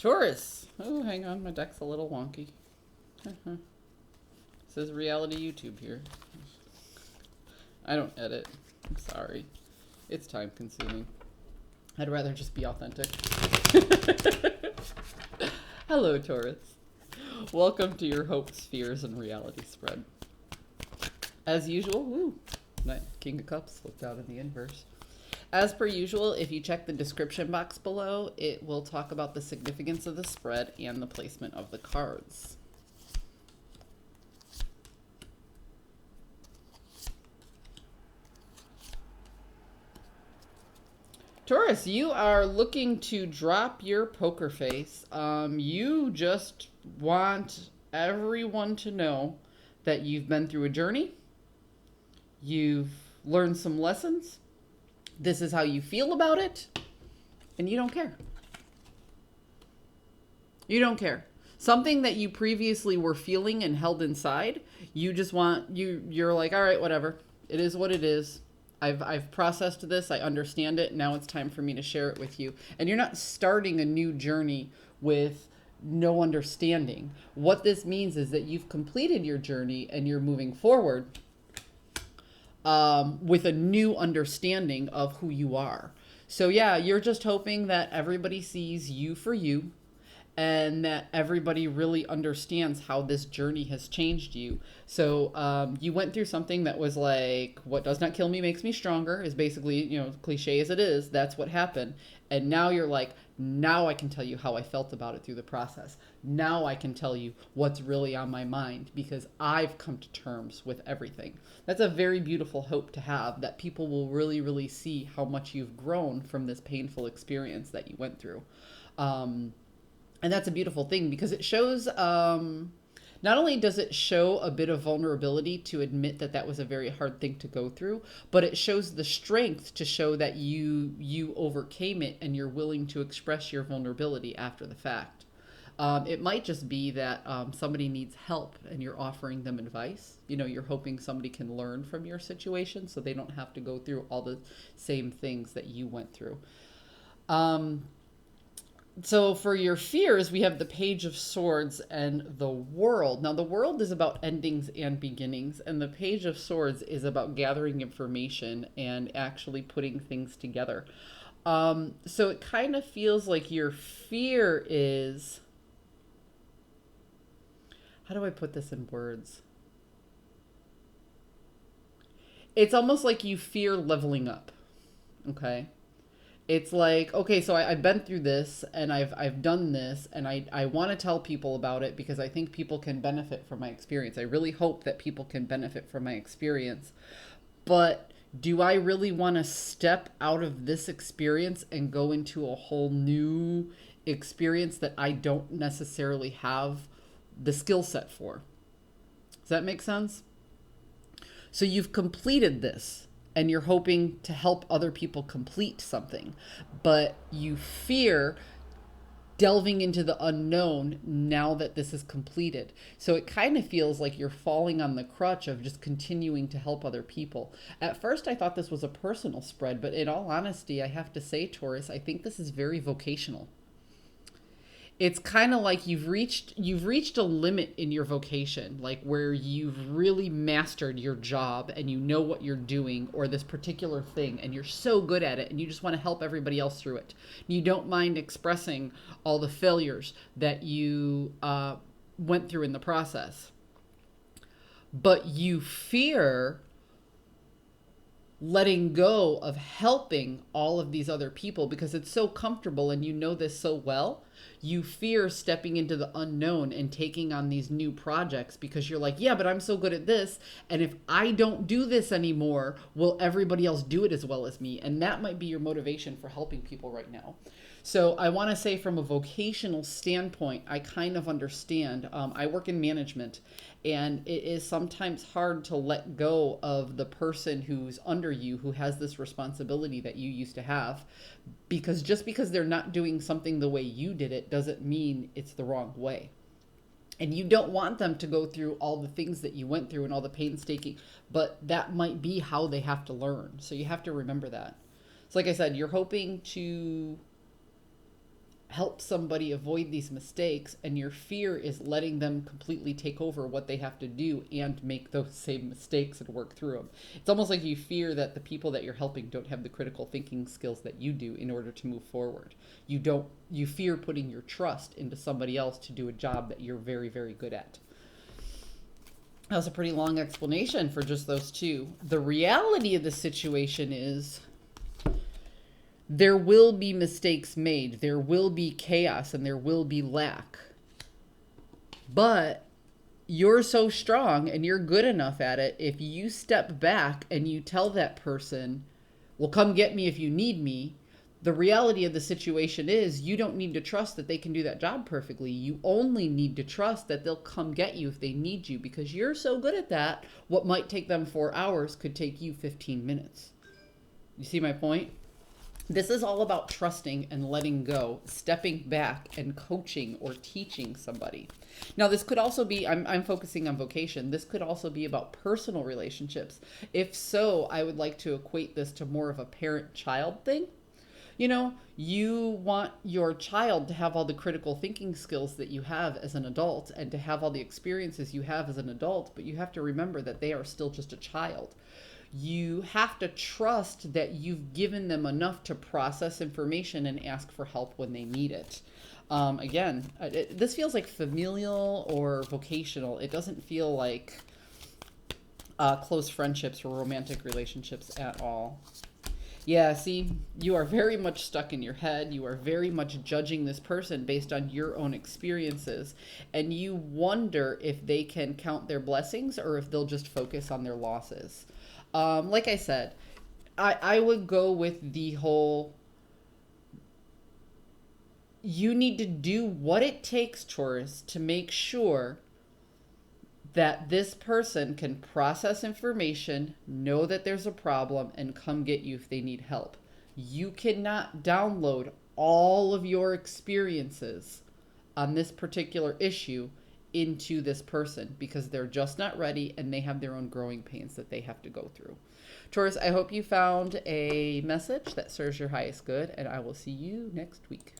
Taurus. Oh, hang on. My deck's a little wonky. It says reality YouTube here. I don't edit. I'm sorry. It's time consuming. I'd rather just be authentic. Hello, Taurus. Welcome to your hopes, fears, and reality spread. As usual, woo, King of Cups flipped out in the inverse. As per usual, if you check the description box below, it will talk about the significance of the spread and the placement of the cards. Taurus, you are looking to drop your poker face. You just want everyone to know that you've been through a journey. You've learned some lessons. This is how you feel about it. And you don't care. You don't care. Something that you previously were feeling and held inside, you just want, you're like, all right, whatever. It is what it is. I've processed this. I understand it. Now it's time for me to share it with you. And you're not starting a new journey with no understanding. What this means is that you've completed your journey and you're moving forward with a new understanding of who you are. So yeah, you're just hoping that everybody sees you for you and that everybody really understands how this journey has changed you. So you went through something that was like, what does not kill me makes me stronger, is basically, you know, cliche as it is, that's what happened. And now you're like, now I can tell you how I felt about it through the process. Now I can tell you what's really on my mind because I've come to terms with everything. That's a very beautiful hope to have, that people will really, really see how much you've grown from this painful experience that you went through. And that's a beautiful thing because it shows, not only does it show a bit of vulnerability to admit that that was a very hard thing to go through, but it shows the strength to show that you overcame it and you're willing to express your vulnerability after the fact. It might just be that somebody needs help and you're offering them advice. You know, you're hoping somebody can learn from your situation so they don't have to go through all the same things that you went through. So for your fears, we have the Page of Swords and the World. Now, the World is about endings and beginnings, and the Page of Swords is about gathering information and actually putting things together. So it kind of feels like your fear is... How do I put this in words? It's almost like you fear leveling up, okay? It's like, okay, so I've been through this and I've done this and I want to tell people about it because I think people can benefit from my experience. I really hope that people can benefit from my experience. But do I really want to step out of this experience and go into a whole new experience that I don't necessarily have the skill set for? Does that make sense? So you've completed this. And you're hoping to help other people complete something, but you fear delving into the unknown now that this is completed. So it kind of feels like you're falling on the crutch of just continuing to help other people. At first, I thought this was a personal spread, but in all honesty, I have to say, Taurus, I think this is very vocational. It's kind of like you've reached a limit in your vocation, like where you've really mastered your job and you know what you're doing or this particular thing and you're so good at it and you just want to help everybody else through it. You don't mind expressing all the failures that you went through in the process. But you fear letting go of helping all of these other people because it's so comfortable and you know this so well. You fear stepping into the unknown and taking on these new projects because you're like, yeah, but I'm so good at this. And if I don't do this anymore, will everybody else do it as well as me? And that might be your motivation for helping people right now. So I want to say from a vocational standpoint, I kind of understand. I work in management and it is sometimes hard to let go of the person who's under you, who has this responsibility that you used to have, because just because they're not doing something the way you did it doesn't mean it's the wrong way. And you don't want them to go through all the things that you went through and all the painstaking, but that might be how they have to learn. So you have to remember that. So like I said, you're hoping to help somebody avoid these mistakes, and your fear is letting them completely take over what they have to do and make those same mistakes and work through them. It's almost like you fear that the people that you're helping don't have the critical thinking skills that you do in order to move forward. You fear putting your trust into somebody else to do a job that you're very, very good at. That was a pretty long explanation for just those two. The reality of the situation is there will be mistakes made, there will be chaos, and there will be lack. But you're so strong and you're good enough at it. If you step back and you tell that person, well, come get me if you need me, the reality of the situation is you don't need to trust that they can do that job perfectly. You only need to trust that they'll come get you if they need you, because you're so good at that. What might take them 4 hours could take you 15 minutes. You see my point? This is all about trusting and letting go, stepping back and coaching or teaching somebody. Now, this could also be, I'm focusing on vocation. This could also be about personal relationships. If so, I would like to equate this to more of a parent-child thing. You know, you want your child to have all the critical thinking skills that you have as an adult and to have all the experiences you have as an adult, but you have to remember that they are still just a child. You have to trust that you've given them enough to process information and ask for help when they need it. Again, this feels like familial or vocational. It doesn't feel like close friendships or romantic relationships at all. Yeah, see, you are very much stuck in your head. You are very much judging this person based on your own experiences. And you wonder if they can count their blessings or if they'll just focus on their losses. Like I said, I would go with the whole, you need to do what it takes, Taurus, to make sure that this person can process information, know that there's a problem, and come get you if they need help. You cannot download all of your experiences on this particular issue into this person because they're just not ready and they have their own growing pains that they have to go through. Taurus, I hope you found a message that serves your highest good, and I will see you next week.